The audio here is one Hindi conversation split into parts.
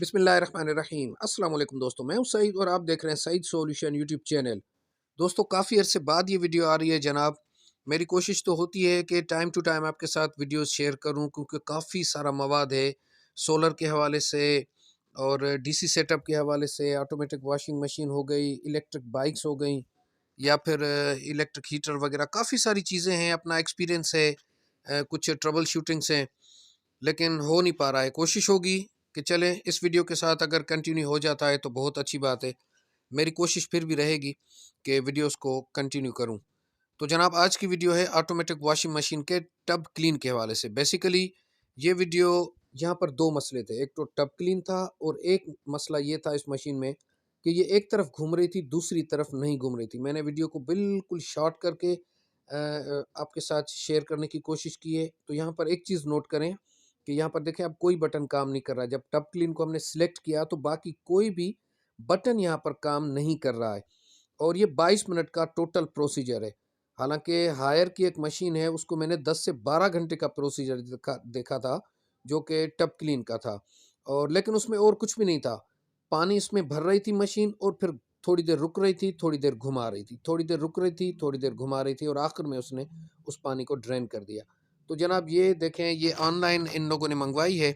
बिस्मिल्लाहिर्रहमानिर्रहीम। अस्सलाम वालेकुम दोस्तों, मैं हूं सईद और आप देख रहे हैं सईद सॉल्यूशन यूट्यूब चैनल। दोस्तों, काफ़ी अरसे बाद ये वीडियो आ रही है जनाब। मेरी कोशिश तो होती है कि टाइम टू टाइम आपके साथ वीडियोस शेयर करूं, क्योंकि काफ़ी सारा मवाद है सोलर के हवाले से और डीसी सेटअप के हवाले से। ऑटोमेटिक वॉशिंग मशीन हो गई, इलेक्ट्रिक बाइक्स हो गई, या फिर इलेक्ट्रिक हीटर वगैरह, काफ़ी सारी चीज़ें हैं। अपना एक्सपीरियंस है, कुछ ट्रबल शूटिंग्स हैं, लेकिन हो नहीं पा रहा है। कोशिश होगी कि चलें इस वीडियो के साथ अगर कंटिन्यू हो जाता है तो बहुत अच्छी बात है। मेरी कोशिश फिर भी रहेगी कि वीडियोस को कंटिन्यू करूं। तो जनाब, आज की वीडियो है ऑटोमेटिक वॉशिंग मशीन के टब क्लीन के हवाले से। बेसिकली ये वीडियो, यहाँ पर दो मसले थे। एक तो टब क्लीन था और एक मसला ये था इस मशीन में कि ये एक तरफ घूम रही थी, दूसरी तरफ नहीं घूम रही थी। मैंने वीडियो को बिल्कुल शॉर्ट करके आपके साथ शेयर करने की कोशिश की है। तो यहाँ पर एक चीज़ नोट करें कि यहाँ पर देखें, अब कोई बटन काम नहीं कर रहा है। जब टब क्लीन को हमने सिलेक्ट किया तो बाकी कोई भी बटन यहाँ पर काम नहीं कर रहा है। और ये 22 मिनट का टोटल प्रोसीजर है। हालांकि हायर की एक मशीन है, उसको मैंने 10 से 12 घंटे का प्रोसीजर देखा था, जो कि टब क्लीन का था। और लेकिन उसमें और कुछ भी नहीं था। पानी इसमें भर रही थी मशीन और फिर थोड़ी देर रुक रही थी, थोड़ी देर घुमा रही थी, थोड़ी देर रुक रही थी, थोड़ी देर घुमा रही थी, और आखिर में उसने उस पानी को ड्रेन कर दिया। तो जनाब ये देखें, ये ऑनलाइन इन लोगों ने मंगवाई है।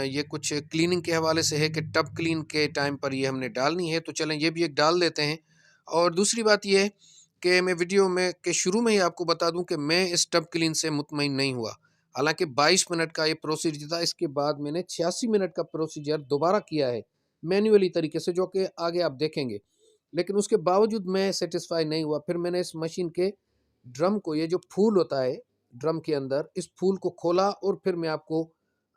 ये कुछ क्लीनिंग के हवाले से है कि टब क्लीन के टाइम पर ये हमने डालनी है। तो चलें ये भी एक डाल देते हैं। और दूसरी बात ये है कि मैं वीडियो में के शुरू में ही आपको बता दूं कि मैं इस टब क्लीन से मुतमईन नहीं हुआ। हालांकि 22 मिनट का ये प्रोसीजर था, इसके बाद मैंने 86 मिनट का प्रोसीजर दोबारा किया है मैन्युअली तरीके से, जो कि आगे आप देखेंगे। लेकिन उसके बावजूद मैं सेटिस्फाई नहीं हुआ। फिर मैंने इस मशीन के ड्रम को, ये जो फूल होता है ड्रम के अंदर, इस फूल को खोला और फिर मैं आपको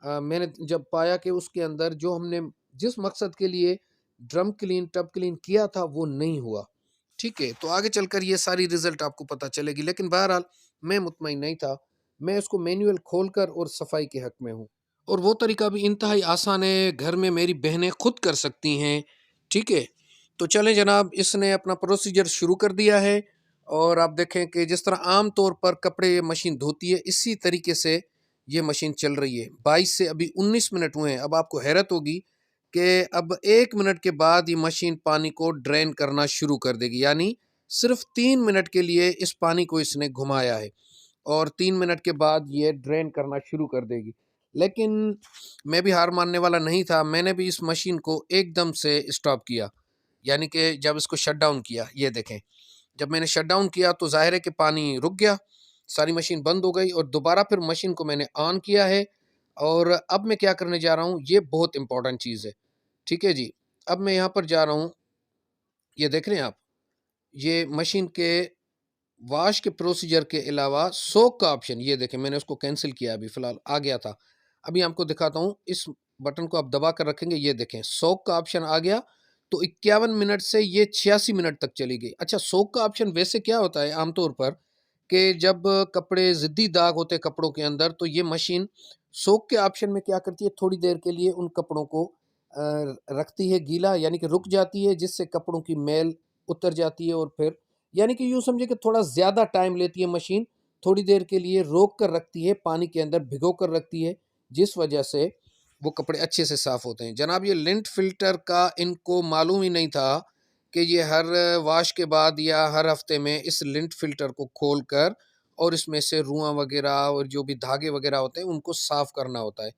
मैंने जब पाया कि उसके अंदर जो हमने जिस मकसद के लिए ड्रम क्लीन टब क्लीन किया था वो नहीं हुआ। ठीक है, तो आगे चलकर ये सारी रिजल्ट आपको पता चलेगी। लेकिन बहरहाल मैं मुतमईन नहीं था। मैं इसको मैनुअल खोलकर और सफाई के हक में हूँ। और वो तरीका भी इंतहाई आसान है, घर में मेरी बहनें खुद कर सकती हैं। ठीक है, तो चलें जनाब, इसने अपना प्रोसीजर शुरू कर दिया है। और आप देखें कि जिस तरह आम तौर पर कपड़े ये मशीन धोती है, इसी तरीके से ये मशीन चल रही है। 22 से अभी 19 मिनट हुए हैं। अब आपको हैरत होगी कि अब 1 मिनट के बाद ये मशीन पानी को ड्रेन करना शुरू कर देगी। यानी सिर्फ 3 मिनट के लिए इस पानी को इसने घुमाया है और 3 मिनट के बाद ये ड्रेन करना शुरू कर देगी। लेकिन मैं भी हार मानने वाला नहीं था। मैंने भी इस मशीन को एकदम से स्टॉप किया, यानी कि जब इसको शट डाउन किया। ये देखें, जब मैंने शट डाउन किया तो ज़ाहिर है कि पानी रुक गया, सारी मशीन बंद हो गई। और दोबारा फिर मशीन को मैंने ऑन किया है। और अब मैं क्या करने जा रहा हूँ, ये बहुत इंपॉर्टेंट चीज़ है। ठीक है जी, अब मैं यहाँ पर जा रहा हूँ। ये देख रहे हैं आप, ये मशीन के वॉश के प्रोसीजर के अलावा सोक का ऑप्शन, ये देखें मैंने उसको कैंसिल किया, अभी फ़िलहाल आ गया था। अभी आपको दिखाता हूँ, इस बटन को आप दबा कर रखेंगे, ये देखें सोक का ऑप्शन आ गया। तो 51 मिनट से ये 86 मिनट तक चली गई। अच्छा, सोक का ऑप्शन वैसे क्या होता है आमतौर पर कि जब कपड़े ज़िद्दी दाग होते हैं कपड़ों के अंदर, तो ये मशीन सोक के ऑप्शन में क्या करती है, थोड़ी देर के लिए उन कपड़ों को रखती है गीला, यानी कि रुक जाती है, जिससे कपड़ों की मैल उतर जाती है। और फिर यानी कि यूँ समझिए कि थोड़ा ज़्यादा टाइम लेती है मशीन, थोड़ी देर के लिए रोक कर रखती है, पानी के अंदर भिगो कर रखती है, जिस वजह से वो कपड़े अच्छे से साफ़ होते हैं। जनाब, ये लिंट फ़िल्टर का इनको मालूम ही नहीं था कि ये हर वॉश के बाद या हर हफ़्ते में इस लिंट फ़िल्टर को खोल कर और इसमें से रुआँ वग़ैरह और जो भी धागे वग़ैरह होते हैं उनको साफ़ करना होता है।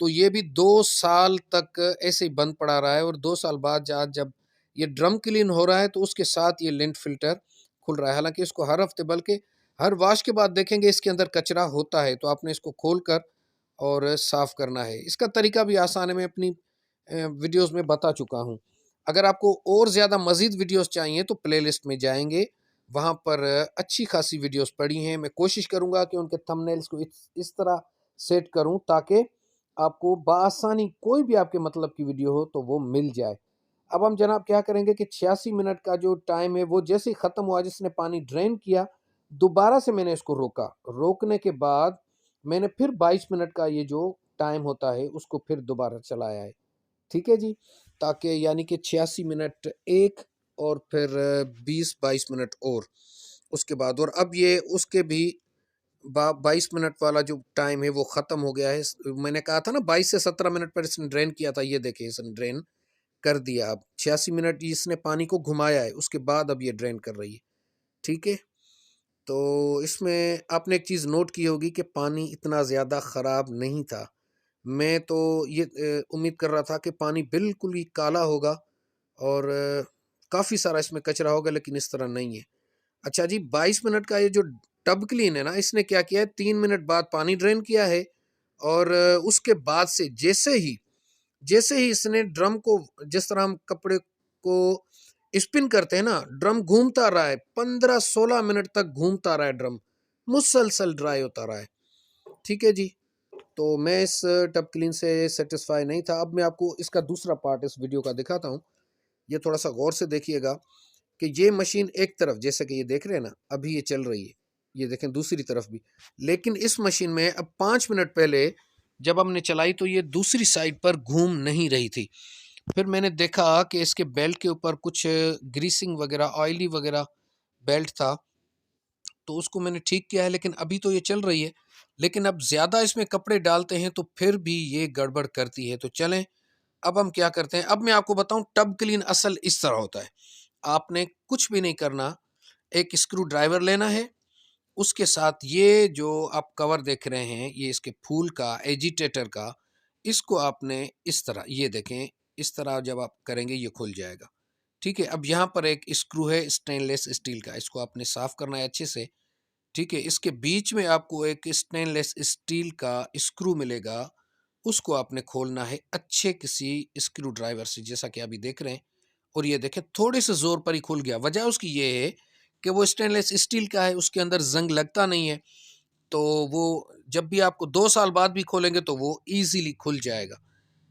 तो ये भी 2 साल तक ऐसे ही बंद पड़ा रहा है। और 2 साल बाद आज जब ये ड्रम क्लीन हो रहा है तो उसके साथ ये लिंट फ़िल्टर खुल रहा है। हालाँकि इसको हर हफ़्ते, बल्कि हर वॉश के बाद देखेंगे इसके अंदर कचरा होता है, तो आपने इसको खोल कर और साफ़ करना है। इसका तरीका भी आसान है, मैं अपनी वीडियोज़ में बता चुका हूँ। अगर आपको और ज़्यादा मज़ीद वीडियोज़ चाहिए तो प्लेलिस्ट में जाएँगे, वहाँ पर अच्छी खासी वीडियोज़ पड़ी हैं। मैं कोशिश करूँगा कि उनके थंबनेल्स को इस तरह सेट करूँ ताकि आपको बआसानी कोई भी आपके मतलब की वीडियो हो तो वो मिल जाए। अब हम जनाब क्या करेंगे कि 86 मिनट का जो टाइम है वो जैसे ही ख़त्म हुआ, जिसने पानी ड्रेन किया, दोबारा से मैंने इसको रोका। रोकने के बाद मैंने फिर 22 मिनट का ये जो टाइम होता है उसको फिर दोबारा चलाया है। ठीक है जी, ताकि यानी कि 86 मिनट एक और फिर 20-22 मिनट और उसके बाद, और अब ये उसके भी 22 मिनट वाला जो टाइम है वो ख़त्म हो गया है। मैंने कहा था ना 22 से 17 मिनट पर इसने ड्रेन किया था, ये देखिए इसने ड्रेन कर दिया। अब 86 मिनट इसने पानी को घुमाया है, उसके बाद अब ये ड्रेन कर रही है। ठीक है, तो इसमें आपने एक चीज़ नोट की होगी कि पानी इतना ज़्यादा ख़राब नहीं था। मैं तो ये उम्मीद कर रहा था कि पानी बिल्कुल ही काला होगा और काफ़ी सारा इसमें कचरा होगा, लेकिन इस तरह नहीं है। अच्छा जी, 22 मिनट का ये जो टब क्लीन है ना, इसने क्या किया है, 3 मिनट बाद पानी ड्रेन किया है और उसके बाद से जैसे ही इसने ड्रम को, जिस तरह हम कपड़े को स्पिन करते हैं ना, ड्रम घूमता रहा है, 15-16 मिनट तक घूमता रहा है ड्रम, मुसलसल ड्राई होता रहा है। ठीक है जी, तो मैं इस टब क्लीन से सेटिस्फाई नहीं था। अब मैं आपको इसका दूसरा पार्ट इस वीडियो का दिखाता हूँ। ये थोड़ा सा गौर से देखिएगा कि ये मशीन एक तरफ, जैसे कि ये देख रहे हैं ना, अभी ये चल रही है, ये देखें दूसरी तरफ भी। लेकिन इस मशीन में अब 5 मिनट पहले जब हमने चलाई तो ये दूसरी साइड पर घूम नहीं रही थी। फिर मैंने देखा कि इसके बेल्ट के ऊपर कुछ ग्रीसिंग वगैरह, ऑयली वगैरह बेल्ट था, तो उसको मैंने ठीक किया है, लेकिन अभी तो ये चल रही है। लेकिन अब ज़्यादा इसमें कपड़े डालते हैं तो फिर भी ये गड़बड़ करती है। तो चलें, अब हम क्या करते हैं, अब मैं आपको बताऊं टब क्लीन असल इस तरह होता है। आपने कुछ भी नहीं करना, एक स्क्रू ड्राइवर लेना है, उसके साथ ये जो आप कवर देख रहे हैं, ये इसके फूल का, एजिटेटर का, इसको आपने इस तरह, ये देखें, इस तरह जब आप करेंगे ये खुल जाएगा। ठीक है, अब यहाँ पर एक स्क्रू है स्टेनलेस स्टील का, इसको आपने साफ करना है अच्छे से। ठीक है, इसके बीच में आपको एक स्टेनलेस स्टील का स्क्रू मिलेगा, उसको आपने खोलना है अच्छे किसी स्क्रू ड्राइवर से, जैसा कि अभी देख रहे हैं। और ये देखें थोड़े से ज़ोर पर ही खुल गया। वजह उसकी ये है कि वो स्टेनलेस स्टील का है, उसके अंदर जंग लगता नहीं है, तो वो जब भी आपको 2 साल बाद भी खोलेंगे तो वो ईजीली खुल जाएगा।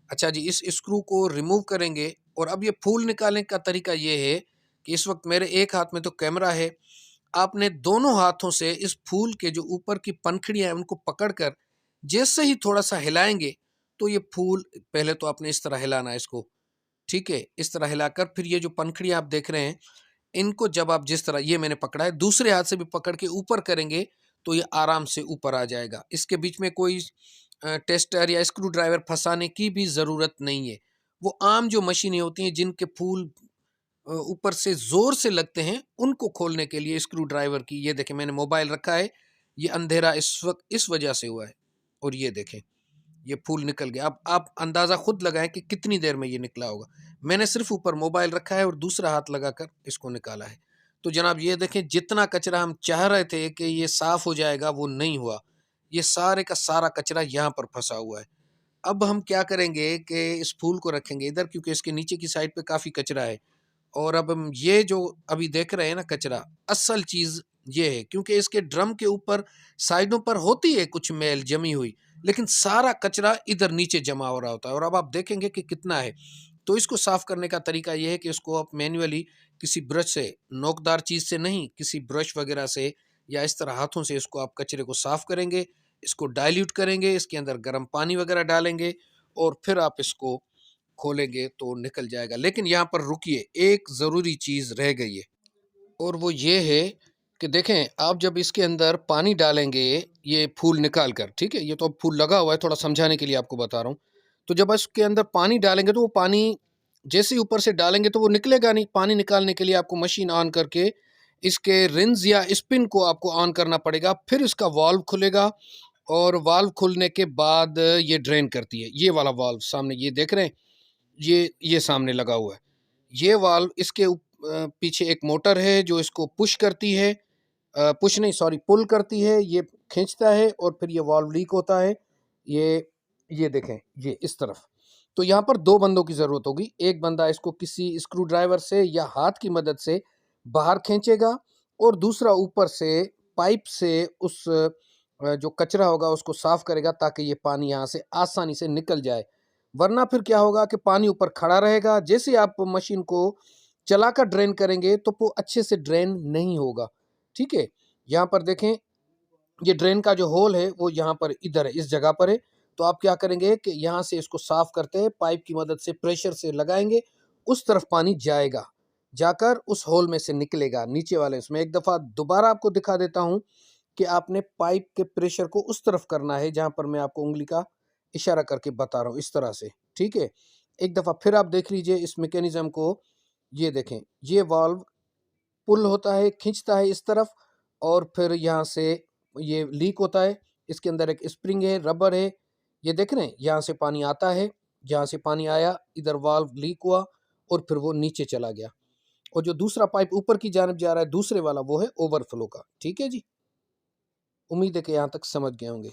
अच्छा जी, इस स्क्रू को रिमूव करेंगे और अब ये फूल निकालने का तरीका ये है कि इस वक्त मेरे एक हाथ में तो कैमरा है, आपने दोनों हाथों से इस फूल के जो ऊपर की पंखुड़ियां हैं उनको पकड़कर जैसे ही थोड़ा सा हिलाएंगे तो ये फूल, पहले तो आपने इस तरह हिलाना है इसको। ठीक है, इस तरह हिलाकर फिर ये जो पंखुड़ियां आप देख रहे हैं, इनको जब आप जिस तरह, ये मैंने पकड़ा है, दूसरे हाथ से भी पकड़ के ऊपर करेंगे तो ये आराम से ऊपर आ जाएगा। इसके बीच में कोई टेस्टर या स्क्रू ड्राइवर फंसाने की भी ज़रूरत नहीं है। वो आम जो मशीनें होती हैं जिनके फूल ऊपर से ज़ोर से लगते हैं, उनको खोलने के लिए स्क्रू ड्राइवर की, ये देखें मैंने मोबाइल रखा है, ये अंधेरा इस वक्त इस वजह से हुआ है। और ये देखें ये फूल निकल गया। अब आप अंदाज़ा खुद लगाएं कि कितनी देर में ये निकला होगा। मैंने सिर्फ ऊपर मोबाइल रखा है और दूसरा हाथ लगाकर इसको निकाला है। तो जनाब ये देखें, जितना कचरा हम चाह रहे थे कि ये साफ़ हो जाएगा, वो नहीं हुआ। ये सारे का सारा कचरा यहाँ पर फंसा हुआ है। अब हम क्या करेंगे कि इस फूल को रखेंगे इधर, क्योंकि इसके नीचे की साइड पे काफ़ी कचरा है। और अब हम ये जो अभी देख रहे हैं ना कचरा, असल चीज़ ये है, क्योंकि इसके ड्रम के ऊपर साइडों पर होती है कुछ मैल जमी हुई, लेकिन सारा कचरा इधर नीचे जमा हो रहा होता है। और अब आप देखेंगे कि कितना है। तो इसको साफ करने का तरीका ये है कि इसको आप मैन्युअली किसी ब्रश से, नोकदार चीज़ से नहीं, किसी ब्रश वगैरह से या इस तरह हाथों से इसको आप कचरे को साफ करेंगे, इसको डाइल्यूट करेंगे, इसके अंदर गर्म पानी वगैरह डालेंगे और फिर आप इसको खोलेंगे तो निकल जाएगा। लेकिन यहाँ पर रुकिए, एक ज़रूरी चीज़ रह गई है और वो ये है कि देखें, आप जब इसके अंदर पानी डालेंगे, ये फूल निकाल कर, ठीक है, ये तो अब फूल लगा हुआ है, थोड़ा समझाने के लिए आपको बता रहा हूँ। तो जब इसके अंदर पानी डालेंगे तो वो पानी जैसे ही ऊपर से डालेंगे तो वो निकलेगा नहीं। पानी निकालने के लिए आपको मशीन ऑन करके इसके रिंस या स्पिन को आपको ऑन करना पड़ेगा, फिर इसका वाल्व खुलेगा और वाल्व खुलने के बाद ये ड्रेन करती है। ये वाला वाल्व सामने ये देख रहे हैं, ये सामने लगा हुआ है। ये वाल्व, इसके पीछे एक मोटर है जो इसको पुश करती है, पुश नहीं सॉरी पुल करती है, ये खींचता है और फिर ये वाल्व लीक होता है। ये देखें, ये इस तरफ। तो यहाँ पर 2 बंदों की ज़रूरत होगी। एक बंदा इसको किसी स्क्रू ड्राइवर से या हाथ की मदद से बाहर खींचेगा और दूसरा ऊपर से पाइप से उस जो कचरा होगा उसको साफ करेगा, ताकि ये पानी यहाँ से आसानी से निकल जाए। वरना फिर क्या होगा कि पानी ऊपर खड़ा रहेगा, जैसे ही आप मशीन को चलाकर ड्रेन करेंगे तो वो अच्छे से ड्रेन नहीं होगा। ठीक है, यहाँ पर देखें, ये ड्रेन का जो होल है वो यहाँ पर इधर है, इस जगह पर है। तो आप क्या करेंगे कि यहाँ से इसको साफ करते हैं, पाइप की मदद से प्रेशर से लगाएंगे, उस तरफ पानी जाएगा, जाकर उस होल में से निकलेगा नीचे वाले। इसमें एक दफ़ा दोबारा आपको दिखा देता हूँ कि आपने पाइप के प्रेशर को उस तरफ करना है जहां पर मैं आपको उंगली का इशारा करके बता रहा हूँ, इस तरह से। ठीक है, एक दफ़ा फिर आप देख लीजिए इस मैकेनिज्म को। ये देखें, ये वाल्व पुल होता है, खींचता है इस तरफ, और फिर यहाँ से ये लीक होता है। इसके अंदर एक स्प्रिंग है, रबर है, ये देख रहे हैं, यहाँ से पानी आता है, जहाँ से पानी आया इधर वाल्व लीक हुआ और फिर वो नीचे चला गया। और जो दूसरा पाइप ऊपर की जानब जा रहा है दूसरे वाला, वो है ओवरफ्लो का। ठीक है जी, उम्मीद है कि यहाँ तक समझ गए होंगे।